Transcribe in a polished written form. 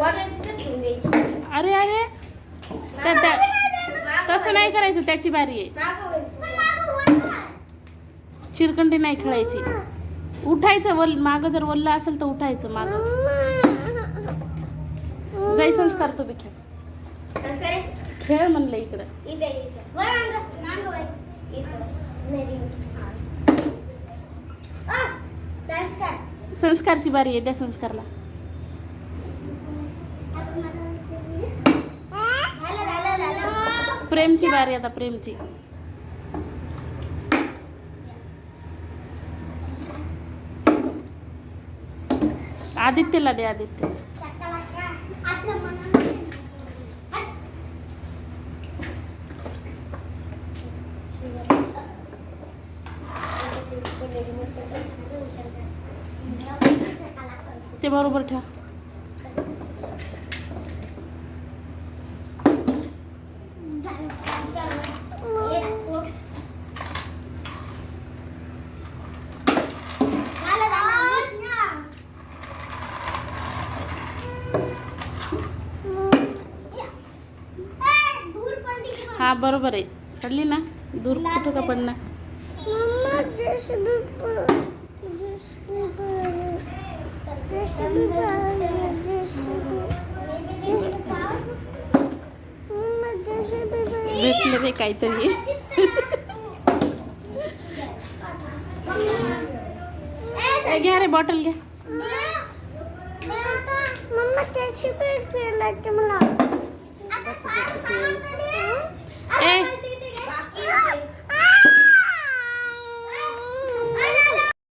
अरे अरे तसं नाही करायचं, त्याची बारी आहे. चिरकंडी नाही खेळायची. उठायचं, मागं जर वल्ल असेल तर उठायचं मागं. जाई संस्कार तो बी खेळ म्हणलं इकडं. संस्कारची बारी आहे, त्या संस्कारला. प्रेमची बारी आता, प्रेमची. आदित्यला दे, आदित्य. ते बरोबर ठेव. हा बरोबर आहे, पडली ना. दूर कुठं का पडणार. भेटलं रे काहीतरी. घ्या रे, बॉटल घ्या. ए